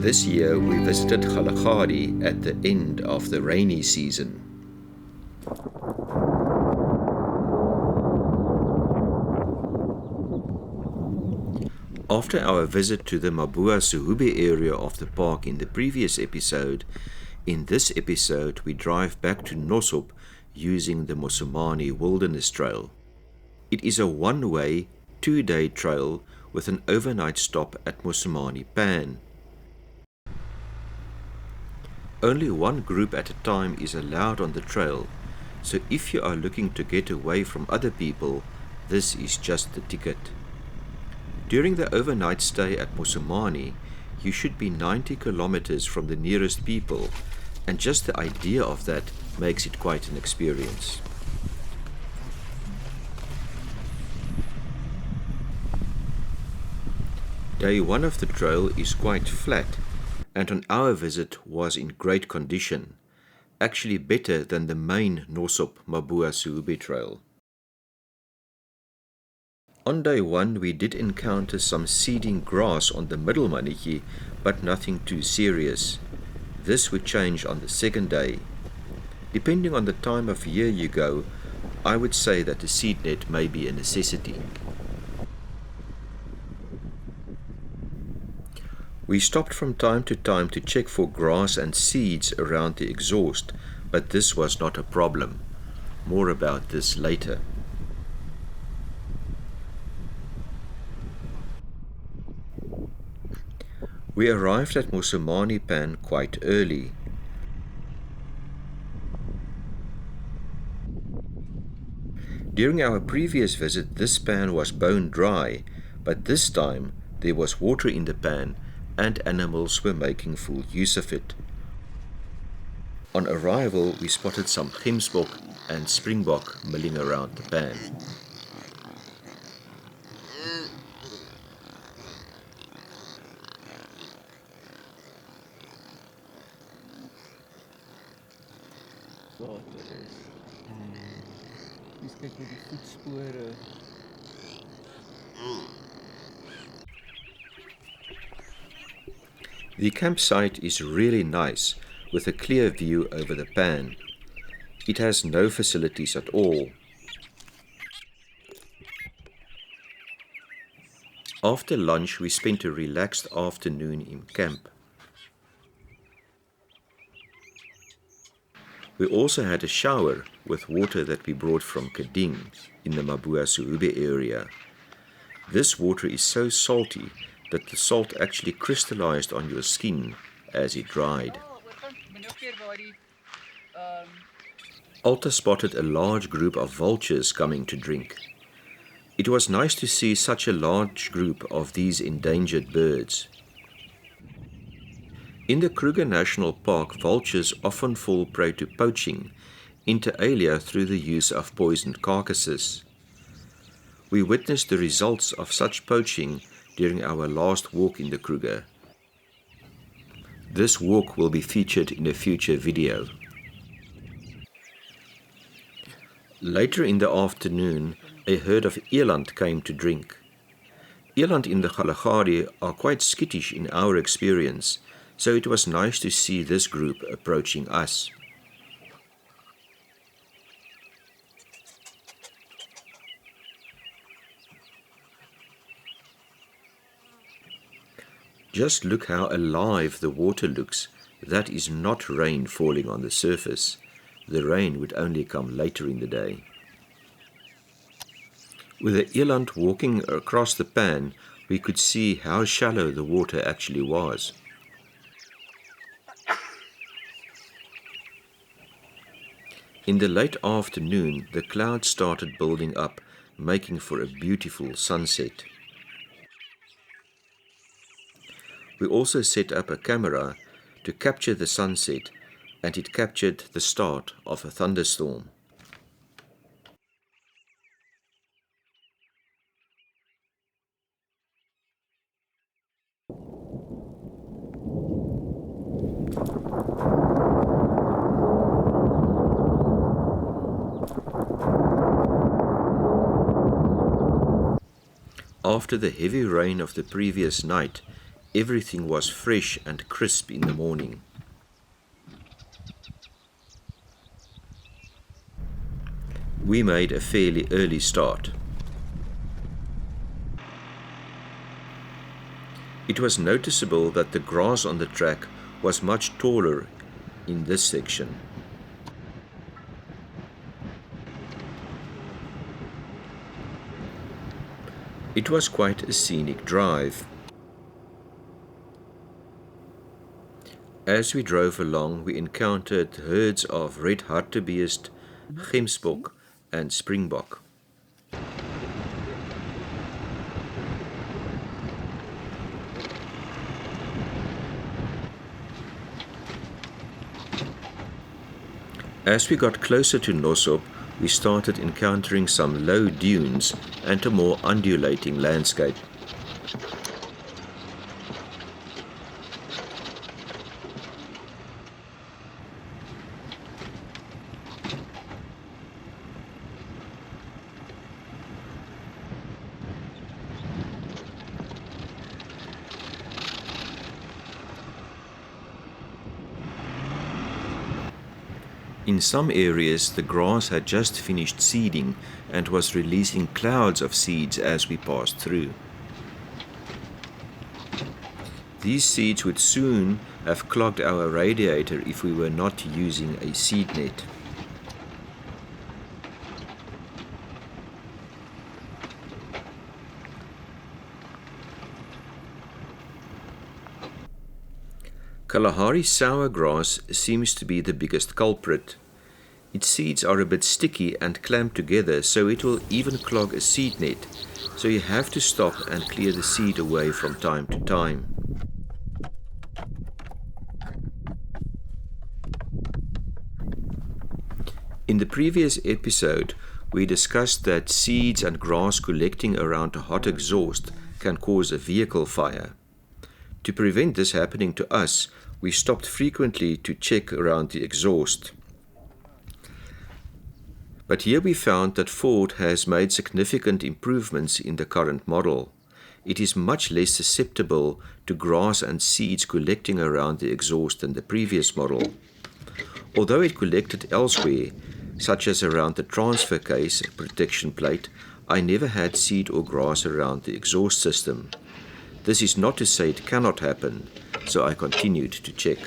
This year we visited Kgalagadi at the end of the rainy season. After our visit to the Mabuasehube area of the park in the previous episode, in this episode we drive back to Nossob using the Mosomane Wilderness Trail. It is a one-way, 2-day trail with an overnight stop at Musumani Pan. Only one group at a time is allowed on the trail, so if you are looking to get away from other people, this is just the ticket. During the overnight stay at Musumani, you should be 90 kilometers from the nearest people, and just the idea of that makes it quite an experience. Day 1 of the trail is quite flat, and on our visit was in great condition, actually better than the main Nosup Mabuasehube trail. On day 1 we did encounter some seeding grass on the middle manetjie, but nothing too serious. This would change on the second day. Depending on the time of year you go, I would say that the seed net may be a necessity. We stopped from time to time to check for grass and seeds around the exhaust, but this was not a problem. More about this later. We arrived at Musumani Pan quite early. During our previous visit, this pan was bone dry, but this time there was water in the pan and animals were making full use of it. On arrival, we spotted some gemsbok and springbok milling around the pan. The campsite is really nice, with a clear view over the pan. It has no facilities at all. After lunch, we spent a relaxed afternoon in camp. We also had a shower with water that we brought from Kading in the Mabuasehube area. This water is so salty that the salt actually crystallized on your skin as it dried. Alta spotted a large group of vultures coming to drink. It was nice to see such a large group of these endangered birds. In the Kruger National Park, vultures often fall prey to poaching, inter alia through the use of poisoned carcasses. We witnessed the results of such poaching during our last walk in the Kruger. This walk will be featured in a future video. Later in the afternoon, a herd of eland came to drink. Eland in the Kgalagadi are quite skittish in our experience, so it was nice to see this group approaching us. Just look how alive the water looks. That is not rain falling on the surface. The rain would only come later in the day. With the eland walking across the pan, we could see how shallow the water actually was. In the late afternoon, the clouds started building up, making for a beautiful sunset. We also set up a camera to capture the sunset, and it captured the start of a thunderstorm. After the heavy rain of the previous night, everything was fresh and crisp in the morning. We made a fairly early start. It was noticeable that the grass on the track was much taller in this section. It was quite a scenic drive. As we drove along, we encountered herds of red hartebeest, gemsbok and springbok. As we got closer to Nosup, we started encountering some low dunes and a more undulating landscape. In some areas, the grass had just finished seeding and was releasing clouds of seeds as we passed through. These seeds would soon have clogged our radiator if we were not using a seed net. Kalahari sour grass seems to be the biggest culprit. Its seeds are a bit sticky and clamped together, so it will even clog a seed net, so you have to stop and clear the seed away from time to time. In the previous episode, we discussed that seeds and grass collecting around a hot exhaust can cause a vehicle fire. To prevent this happening to us, we stopped frequently to check around the exhaust. But here we found that Ford has made significant improvements in the current model. It is much less susceptible to grass and seeds collecting around the exhaust than the previous model. Although it collected elsewhere, such as around the transfer case and protection plate, I never had seed or grass around the exhaust system. This is not to say it cannot happen, so I continued to check.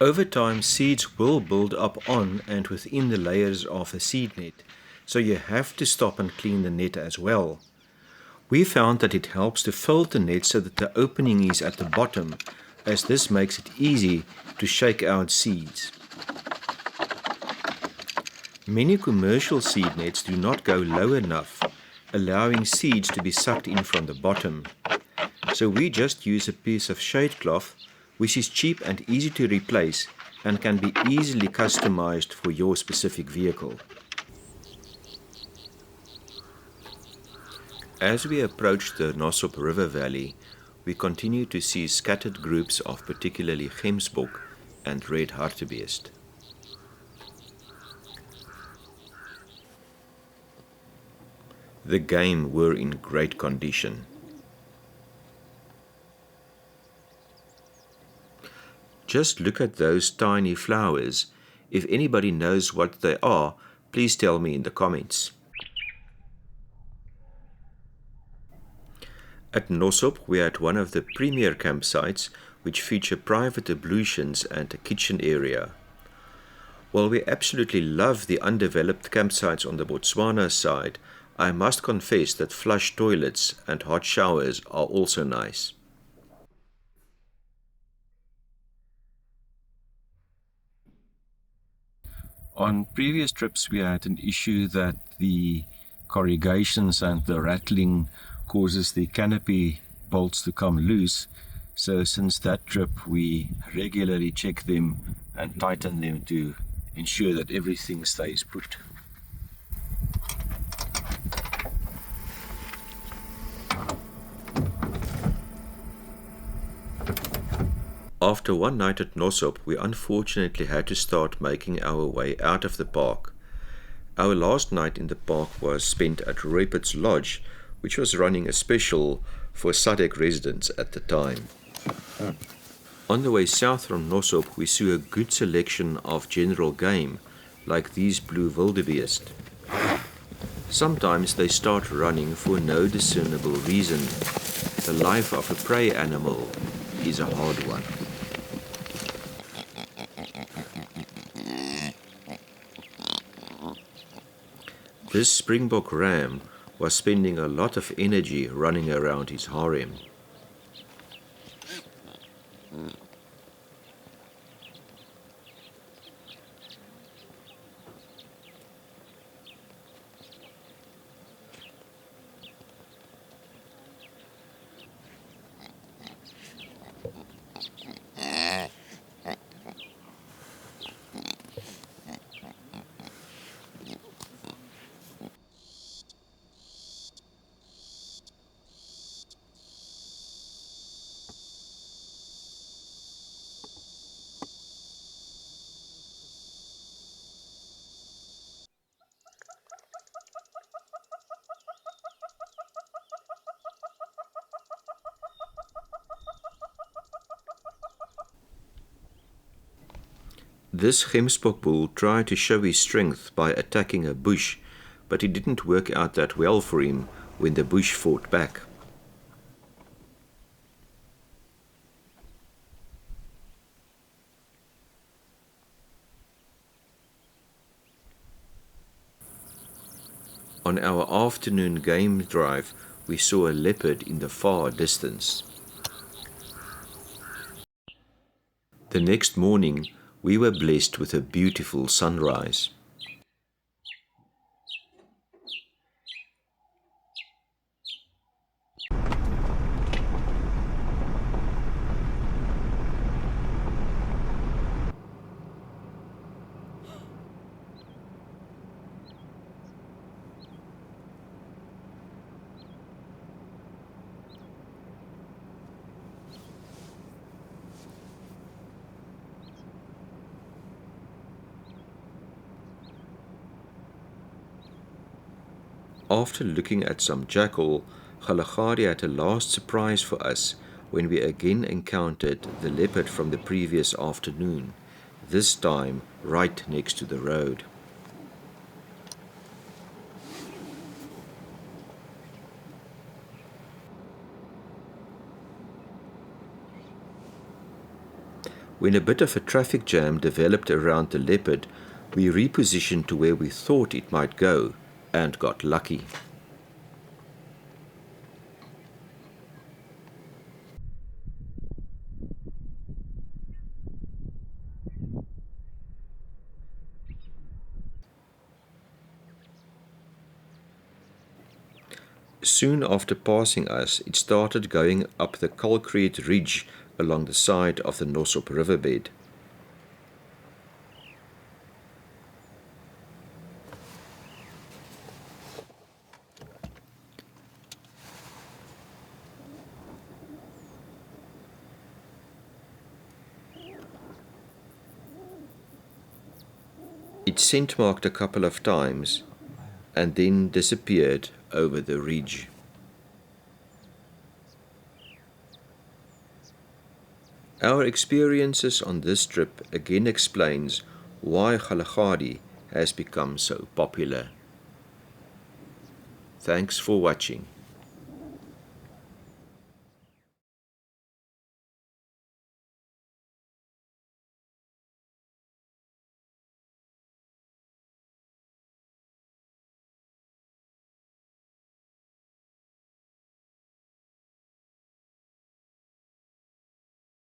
Over time, seeds will build up on and within the layers of a seed net, so you have to stop and clean the net as well. We found that it helps to fill the net so that the opening is at the bottom, as this makes it easy to shake out seeds. Many commercial seed nets do not go low enough, allowing seeds to be sucked in from the bottom. So we just use a piece of shade cloth, which is cheap and easy to replace and can be easily customized for your specific vehicle. As we approach the Nossob River Valley, we continue to see scattered groups of particularly gemsbok and red hartebeest. The game were in great condition. Just look at those tiny flowers. If anybody knows what they are, please tell me in the comments. At Nossob, we are at one of the premier campsites which feature private ablutions and a kitchen area. While we absolutely love the undeveloped campsites on the Botswana side, I must confess that flush toilets and hot showers are also nice. On previous trips we had an issue that the corrugations and the rattling causes the canopy bolts to come loose. So since that trip we regularly check them and tighten them to ensure that everything stays put. After one night at Nossob, we unfortunately had to start making our way out of the park. Our last night in the park was spent at Rupert's Lodge, which was running a special for SADC residents at the time. On the way south from Nossob, we saw a good selection of general game, like these blue wildebeest. Sometimes they start running for no discernible reason. The life of a prey animal is a hard one. This springbok ram was spending a lot of energy running around his harem. This gemsbok bull tried to show his strength by attacking a bush, but it didn't work out that well for him when the bush fought back. On our afternoon game drive, we saw a leopard in the far distance. The next morning, we were blessed with a beautiful sunrise. After looking at some jackal, Kgalagadi had a last surprise for us when we again encountered the leopard from the previous afternoon, this time right next to the road. When a bit of a traffic jam developed around the leopard, we repositioned to where we thought it might go, and got lucky. Soon after passing us, it started going up the concrete ridge along the side of the Nossob riverbed. It scent marked a couple of times and then disappeared over the ridge. Our experiences on this trip again explains why Kgalagadi has become so popular. Thanks for watching.